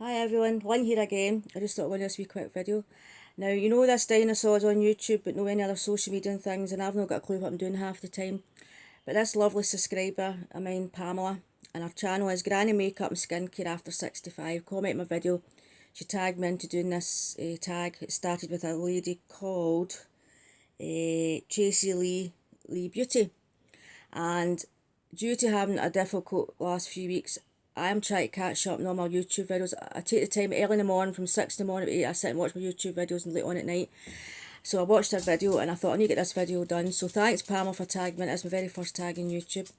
Hi everyone, Lynn here again. I just thought I'd go this wee quick video. Now, you know this dinosaur's on YouTube but no any other social media and things, and I've not got a clue what I'm doing half the time. But this lovely subscriber of mine, Pamela, and her channel is Granny Makeup and Skincare After 65. Comment my video. She tagged me into doing this tag. It started with a lady called Tracy Lee Beauty. And due to having a difficult last few weeks, I am trying to catch up on all my YouTube videos. I take the time early in the morning, from 6 in the morning to 8, I sit and watch my YouTube videos, and late on at night. So I watched her video and I thought I need to get this video done. So thanks Pamela for tagging me. It's my very first tag on YouTube.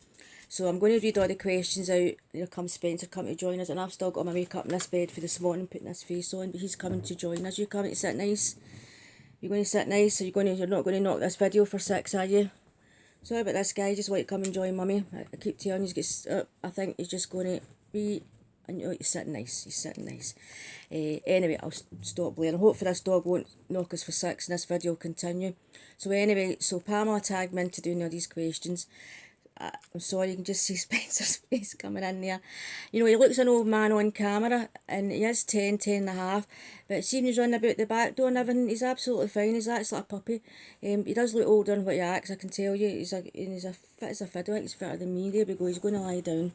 So I'm going to read all the questions out. Here comes Spencer come to join us, and I've still got my makeup in this bed for this morning, putting this face on, but he's coming to join us. You coming to sit nice? You're going to sit nice? You're not going to knock this video for 6, are you? Sorry about this guy, just like come and join mummy. I keep telling you, I think he's just going to be, and you know, he's sitting nice. Anyway, I'll stop blaring. Hopefully this dog won't knock us for 6 and this video will continue. So anyway, so Pamela tagged me into doing all these questions. I'm sorry, you can just see Spencer's face coming in there. You know, he looks an old man on camera, and he is 10 and a half, but seeing he's running about the back door and everything, he's absolutely fine. He's actually like a puppy. He does look older than what he acts, I can tell you. He's a fit as a fiddle. I think he's fitter than me. There we go, he's going to lie down.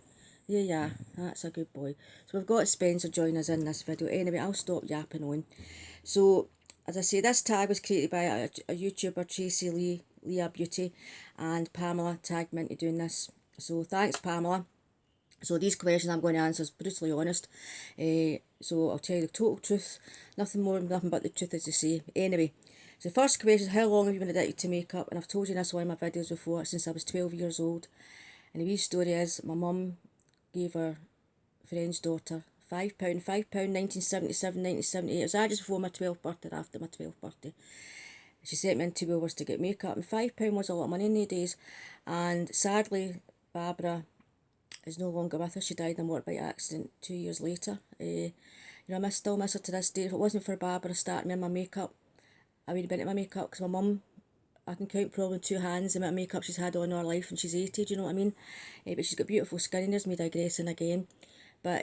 Yeah, that's a good boy. So we've got Spencer joining us in this video. Anyway, I'll stop yapping on. So, as I say, this tag was created by a YouTuber, Tracy Lee Beauty, and Pamela tagged me into doing this. So thanks Pamela. So these questions I'm going to answer is brutally honest. So I'll tell you the total truth, nothing more, nothing but the truth, as they say. Anyway, so the first question is, how long have you been addicted to makeup? And I've told you this in one of my videos before, since I was 12 years old. And the wee story is, my mum gave her friend's daughter £5, £5, 1977, 1978. It was just before my 12th birthday, after my 12th birthday. She sent me into Woolworths to get makeup, and £5 was a lot of money in the days. And sadly, Barbara is no longer with us. She died in a motorbike accident 2 years later. You know, I still miss her to this day. If it wasn't for Barbara starting me in my makeup, I would have been into my makeup, because my mum, I can count probably on 2 hands the amount of makeup she's had on her life, and she's 80, do you know what I mean? But she's got beautiful skin, and there's me digressing again. But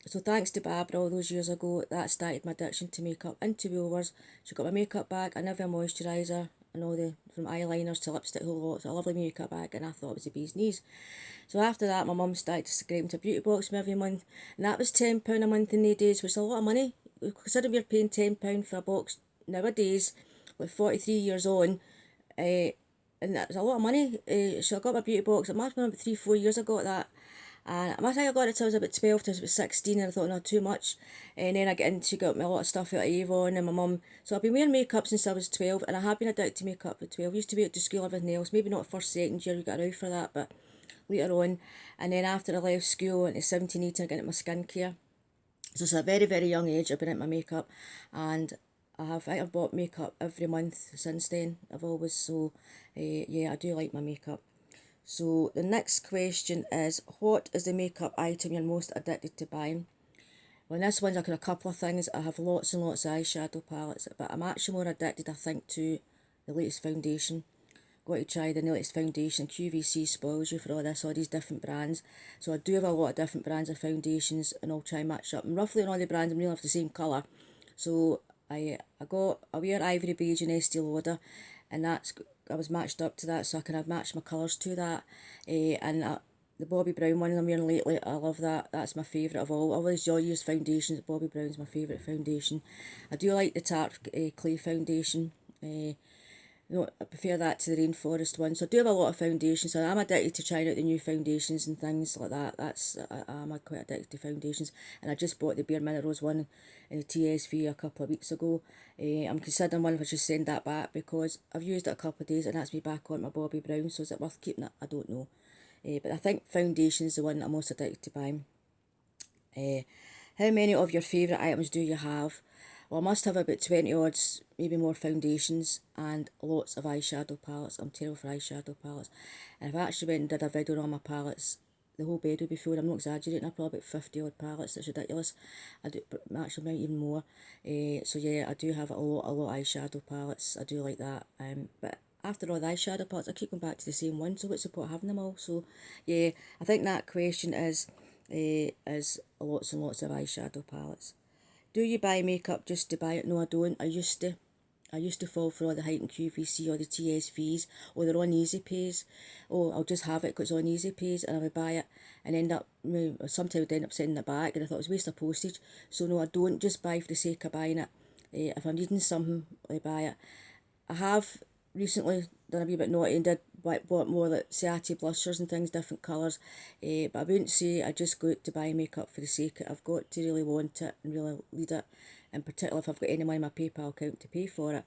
so thanks to Barbara all those years ago, that started my addiction to makeup. Into Woolworths, she got my makeup bag, a Nivea moisturiser, and all the, from eyeliners to lipstick, whole lot. So a lovely makeup bag, and I thought it was the bee's knees. So after that, my mum started to scrape into a beauty box me every month, and that was £10 a month in the days, which is a lot of money. Considering we're paying £10 for a box nowadays, with 43 years on, and that was a lot of money. So I got my beauty box. It must have been about 3-4 years I got that. And I think I got it till I was about 12 till I was about 16, and I thought, not too much. And then I get into, got me a lot of stuff out of Avon and my mum. So I've been wearing makeup since I was 12, and I have been addicted to makeup at 12. I used to wear it to school, everything else. Maybe not first, second year, you got around for that, but later on. And then after I left school, into 17, 18, I got into my skincare. So it's a very, very young age I've been into my makeup, and I think I've bought makeup every month since then. I've always, so yeah, I do like my makeup. So the next question is, what is the makeup item you're most addicted to buying? Well, this one's like a couple of things. I have lots and lots of eyeshadow palettes, but I'm actually more addicted, I think, to the latest foundation. Got to try the latest foundation. QVC spoils you for all these different brands. So I do have a lot of different brands of foundations, and I'll try and match up. And roughly on all the brands, I'm really have the same colour. So I wear Ivory Beige and Estee Lauder, and I was matched up to that, so I can have matched my colours to that. The Bobbi Brown one I'm wearing lately, I love that. That's my favourite of all. I always use foundations. Bobbi Brown's my favourite foundation. I do like the Tarte Clay foundation. No, I prefer that to the Rainforest one. So I do have a lot of foundations. So I'm addicted to trying out the new foundations and things like that. I'm quite addicted to foundations. And I just bought the Bare Minerals one in the TSV a couple of weeks ago. I'm considering one if I should send that back, because I've used it a couple of days and that's me back on my Bobbi Brown. So is it worth keeping it? I don't know. But I think foundation is the one that I'm most addicted to buying. How many of your favourite items do you have? Well, I must have about 20 odds, maybe more foundations, and lots of eyeshadow palettes. I'm terrible for eyeshadow palettes. And if I actually went and did a video on all my palettes, the whole bed would be full. I'm not exaggerating, I've probably about 50 odd palettes. That's ridiculous. I do, but actually maybe even more. So yeah, I do have a lot of eyeshadow palettes. I do like that. But after all the eyeshadow palettes, I keep going back to the same one, so what's the point of having them all? So yeah, I think that question is lots and lots of eyeshadow palettes. Do you buy makeup just to buy it? No, I don't. I used to. I used to fall for all the heightened QVC or the TSVs, or they're on Easy Pays. Oh, I'll just have it because it's on Easy Pays, and I would buy it and end up, sometimes I would end up sending it back, and I thought it was a waste of postage. So no, I don't just buy for the sake of buying it. If I'm needing something, I buy it. I have recently done a wee bit naughty and bought more like Ciati blushers and things, different colours. But I wouldn't say I just go out to buy makeup for the sake of it. I've got to really want it and really need it. In particular, if I've got any money in my PayPal account to pay for it.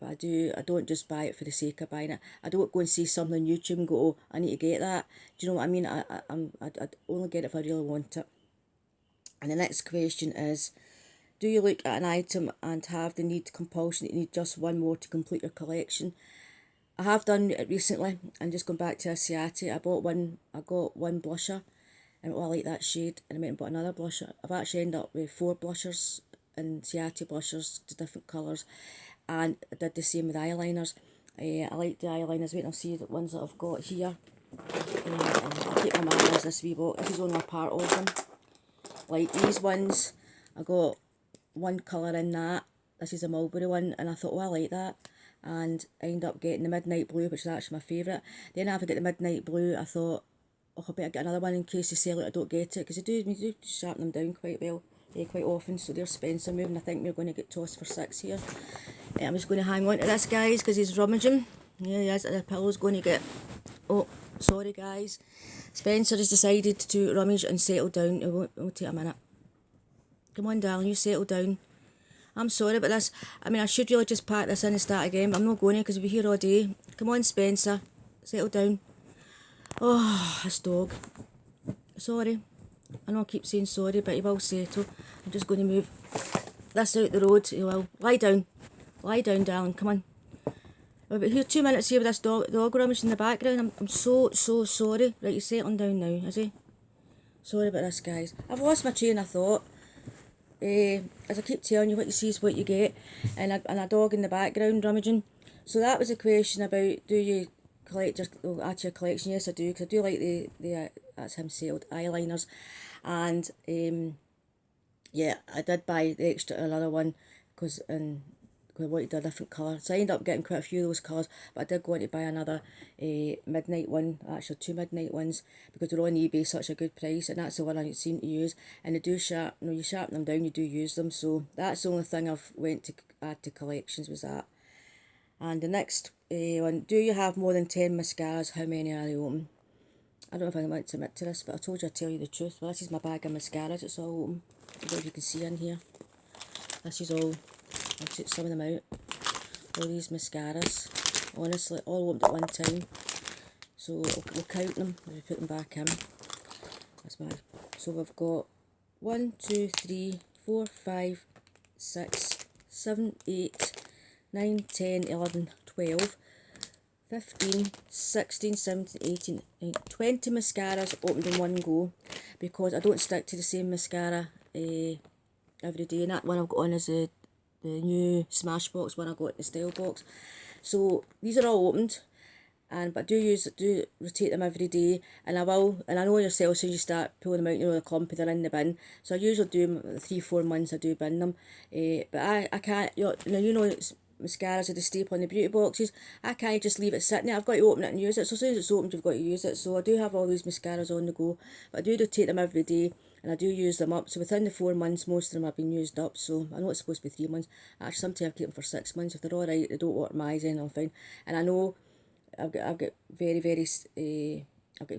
But I don't just buy it for the sake of buying it. I don't go and see something on YouTube and go, oh, I need to get that. Do you know what I mean? I only get it if I really want it. And the next question is, do you look at an item and have the need, compulsion, that you need just one more to complete your collection? I have done it recently, and just going back to a Ciati, I got one blusher, and I like that shade, and I went and bought another blusher. I've actually ended up with 4 blushers and Ciati blushers to different colours, and I did the same with eyeliners. I like the eyeliners. Wait, I'll see the ones that I've got here. I'll keep my man as this wee box. This is only a part of them. Like these ones, I got one colour in that. This is a mulberry one, and I thought, oh, I like that. And I ended up getting the midnight blue, which is actually my favourite. Then after I get the midnight blue, I thought, oh, I better get another one in case they sell it, I don't get it. Because they do sharpen them down quite well, quite often. So they're Spencer moving. I think we're going to get tossed for 6 here. I'm just going to hang on to this, guys, because he's rummaging. Yeah, he is. The pillow's going to get... Oh, sorry, guys. Spencer has decided to rummage and settle down. It'll take a minute. Come on, darling, you settle down. I'm sorry about this. I mean, I should really just pack this in and start again, but I'm not going to because we'll be here all day. Come on, Spencer. Settle down. Oh, this dog. Sorry. I know I keep saying sorry, but he will settle. I'm just going to move this out the road. He will. Lie down. Lie down, darling. Come on. We'll be here 2 minutes here with this dog rummage in the background. I'm so sorry. Right, he's settling down now, is he? Sorry about this, guys. I've lost my train of thought. As I keep telling you, what you see is what you get, and a dog in the background rummaging. So that was a question about, do you collect add to your collection? Yes, I do, because I do like the that's him sold eyeliners, and yeah, I did buy the extra another one because I wanted a different colour. So I ended up getting quite a few of those colours, but I did go on to buy another midnight one, actually 2 midnight ones, because they're on eBay such a good price, and that's the one I seem to use. And they do you sharpen them down, you do use them. So that's the only thing I've went to add to collections was that. And the next one, do you have more than 10 mascaras? How many are they open? I don't know if I want to admit to this, but I told you I'd tell you the truth. Well, this is my bag of mascaras, it's all open. I don't know if you can see in here. This is all... I'll take some of them out. All these mascaras, honestly, all opened at one time. So we'll count them and we put them back in. That's my. So we've got 1, 2, 3, 4, 5, 6, 7, 8, 9, 10, 11, 12, 15, 16, 17, 18, 19, 20 mascaras opened in one go, because I don't stick to the same mascara every day. And that one I've got on is the new Smashbox one I got in the Style Box. So these are all opened, but I do rotate them every day, and I know yourself, so you start pulling them out, you know, the clumpy, they're in the bin. So I usually do them 3-4 months, I do bin them. But I can't, mascaras are the staple in the beauty boxes. I can't just leave it sitting there. I've got to open it and use it. So as soon as it's opened, you've got to use it. So I do have all these mascaras on the go, but I do rotate them every day, and I do use them up. So within the 4 months, most of them have been used up. So I know it's supposed to be 3 months. Actually, sometimes I keep them for 6 months. If they're all right, they don't water my eyes in, I'm fine. And I know I've got I've got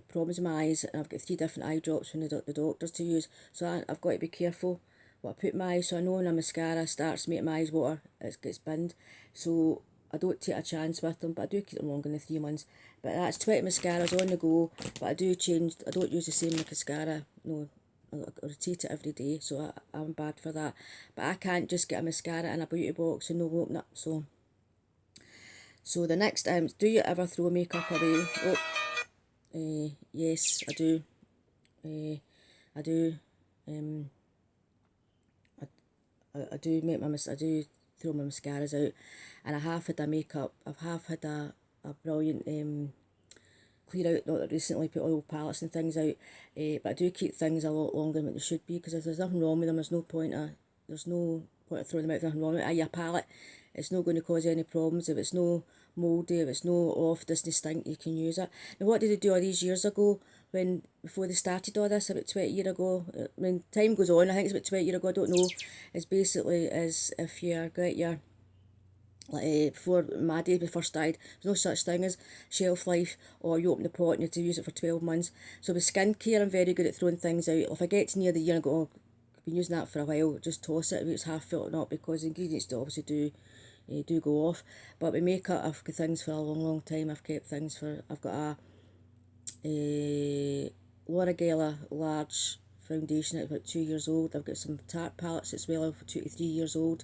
problems with my eyes, and I've got 3 different eye drops from the doctors to use. So I've got to be careful what I put in my eyes. So I know when a mascara starts making my eyes water, it gets binned. So I don't take a chance with them, but I do keep them longer than 3 months. But that's 20 mascaras on the go. But I don't use the same mascara. No, I rotate it every day, so I'm bad for that. But I can't just get a mascara in a beauty box and no open it. So the next do you ever throw makeup away? Oh, yes, I do. I do. I do I do throw my mascaras out, and I have had a brilliant clear out, not recently put oil palettes and things out, but I do keep things a lot longer than what they should be, because if there's nothing wrong with them, there's no point of throwing them out if there's nothing wrong with it. Your palette, it's not going to cause any problems. If it's no mouldy, if it's no off, doesn't stink, you can use it. Now, what did they do all these years ago, before they started all this, about 20 years ago? I mean, time goes on, I think it's about 20 years ago, I don't know. It's basically as if you're got your, before my day, before first died, there's no such thing as shelf life, or you open the pot and you have to use it for 12 months. So with skincare, I'm very good at throwing things out. If I get to near the year and go, oh, I've been using that for a while, just toss it if it's half full or not, because the ingredients do obviously do go off. But with makeup, I've got things for a long time. I've got a Laura Geller large foundation at about 2 years old. I've got some Tarte palettes as well for 2 to 3 years old.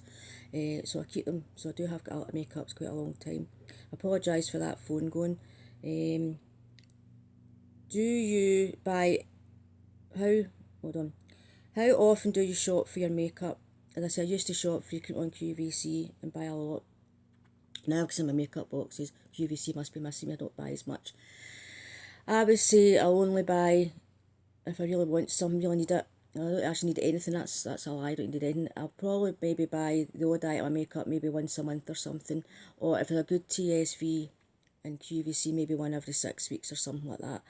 So I keep them. So I do have got a lot of makeup. It's quite a long time. I apologise for that phone going. Do you buy, hold on. How often do you shop for your makeup? As I say, I used to shop frequently on QVC and buy a lot. Now, because in my makeup boxes, QVC must be missing me, I don't buy as much. I would say I'll only buy if I really want something, really need it. I don't actually need anything, that's a lie, I don't need anything. I'll probably maybe buy the odd item of makeup maybe once a month or something. Or if there's a good TSV and QVC, maybe one every 6 weeks or something like that.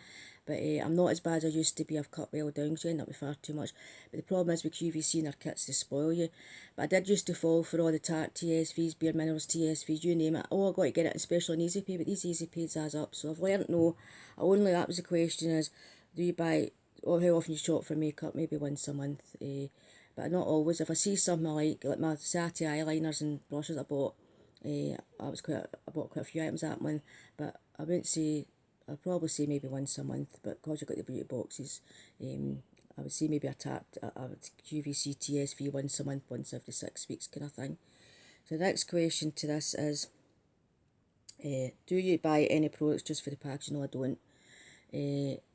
But I'm not as bad as I used to be. I've cut well down, so you end up with far too much. But the problem is with QVC and their kits, they spoil you. But I did used to fall for all the Tarte TSVs, Bare Minerals TSVs, you name it. Oh, I got to get it, especially on Easy Pay, but these Easy Pays adds up. So I've learned no. That was the question is, do you buy, or how often you shop for makeup? Maybe once a month. But not always. If I see something I like my Satie eyeliners and brushes I bought, I bought quite a few items that month, but I wouldn't say, I'd probably say maybe once a month, but because you've got the beauty boxes, I would say maybe a QVC TSV once a month, once every 6 weeks kind of thing. So the next question to this is, do you buy any products just for the packaging? No, I don't.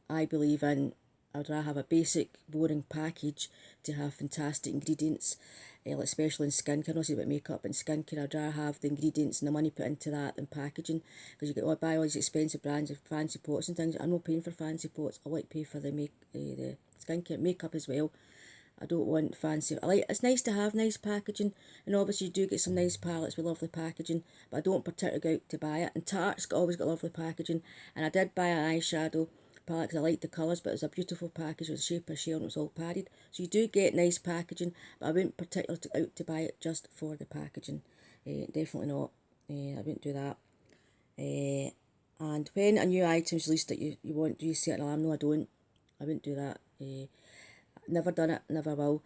I believe in, I'd rather have a basic, boring package to have fantastic ingredients, especially in skincare. I know I say about makeup, but in skincare, I'd rather have the ingredients and the money put into that than packaging. Because you buy all these expensive brands of fancy pots and things. I'm not paying for fancy pots. I like pay for the skincare, makeup as well. I don't want fancy. It's nice to have nice packaging, and obviously you do get some nice palettes with lovely packaging, but I don't particularly go out to buy it. And Tarte's always got lovely packaging, and I did buy an eyeshadow palette because I liked the colours, but it was a beautiful package with the shape of a shell and it was all padded. So you do get nice packaging, but I wouldn't particularly out to buy it just for the packaging. Definitely not. I wouldn't do that. And when a new item's released that you want, do you set an alarm? No, I don't. I wouldn't do that. Never done it, never will.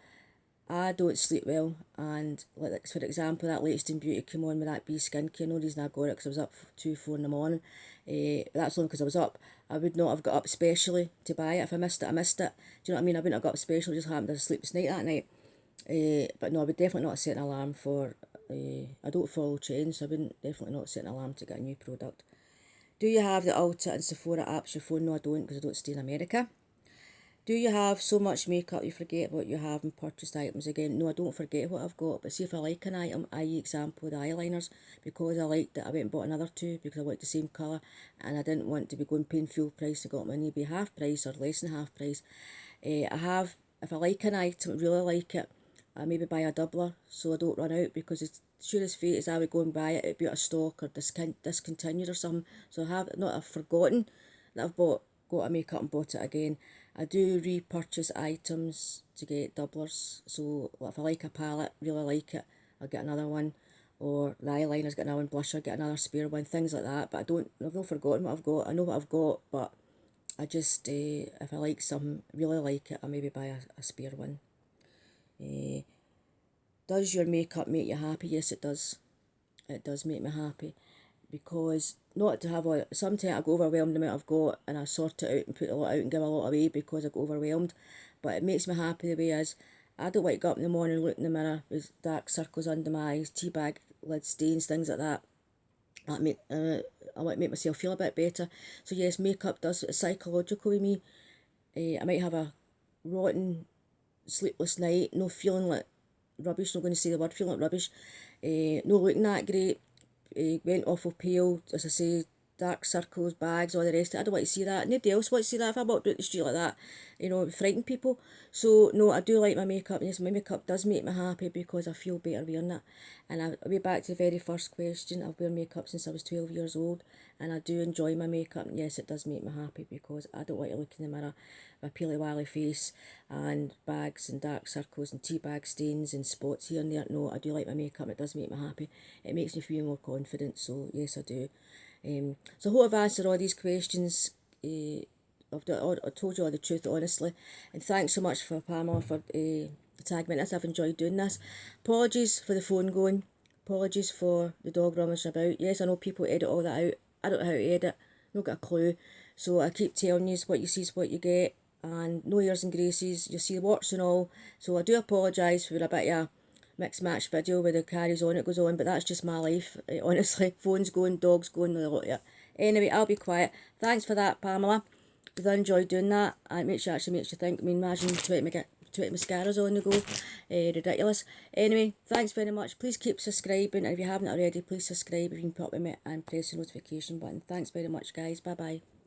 I don't sleep well, and like for example, that latest in beauty came on with that B skincare. No reason I got it because I was up 2, 4 in the morning. That's only because I was up. I would not have got up specially to buy it. If I missed it, I missed it. Do you know what I mean? I wouldn't have got up specially. Just happened to sleep this night that night. But no, I would definitely not set an alarm for. I don't follow trends, so I wouldn't definitely not set an alarm to get a new product. Do you have the Ulta and Sephora apps your phone? No, I don't, because I don't stay in America. Do you have so much makeup you forget what you have and purchased items again? No, I don't forget what I've got, but see if I like an item, i.e. example the eyeliners, because I liked it, I went and bought another two because I liked the same colour and I didn't want to be going paying full price. I got my maybe half price or less than half price. If I like an item, really like it, I maybe buy a doubler so I don't run out, because it's sure as fate as I would go and buy it, it'd be out of stock or discontinued or something. So I've forgotten that I've got a makeup and bought it again. I do repurchase items to get doublers. So if I like a palette, really like it, I'll get another one. Or the eyeliner's get another one, blusher, get another spare one, things like that. But I've not forgotten what I've got. I know what I've got, but I just, if I like something, really like it, I maybe buy a spare one. Does your makeup make you happy? Yes, it does. It does make me happy, because not to have sometimes I go overwhelmed the amount I've got and I sort it out and put a lot out and give a lot away because I go overwhelmed, but it makes me happy the way is I don't wake up in the morning and look in the mirror with dark circles under my eyes, tea bag lid stains, things like that. I want to make myself feel a bit better. So yes, makeup does, it's psychological with me. I might have a rotten sleepless night, no feeling like rubbish, not going to say the word, feeling like rubbish, no looking that great, went awful pale, as I say, dark circles, bags, all the rest of it. I don't want to see that. Nobody else wants to see that. If I walked out the street like that, you know, it would frighten people. So, no, I do like my makeup. Yes, my makeup does make me happy because I feel better wearing it. And I'll be back to the very first question. I've worn makeup since I was 12 years old. And I do enjoy my makeup. And yes, it does make me happy because I don't want to look in the mirror with a peely-wally face and bags and dark circles and tea bag stains and spots here and there. No, I do like my makeup. It does make me happy. It makes me feel more confident. So, yes, I do. So I hope I've answered all these questions. I've told you all the truth, honestly. And thanks so much for Pamela for tagging me in this. I've enjoyed doing this. Apologies for the phone going. Apologies for the dog rummaging about. Yes, I know people edit all that out. I don't know how to edit. Not got a clue. So I keep telling you what you see is what you get. And no airs and graces. You see the warts and all. So I do apologise for a bit of a mixed match video where the carries on, it goes on, but that's just my life, honestly. Phones going, dogs going, a lot of it. Anyway, I'll be quiet. Thanks for that, Pamela. Did I enjoy doing that? It actually makes you think. I mean, imagine 20 mascaras on the go. Ridiculous. Anyway, thanks very much. Please keep subscribing. And if you haven't already, please subscribe if you can put up with me and press the notification button. Thanks very much, guys. Bye-bye.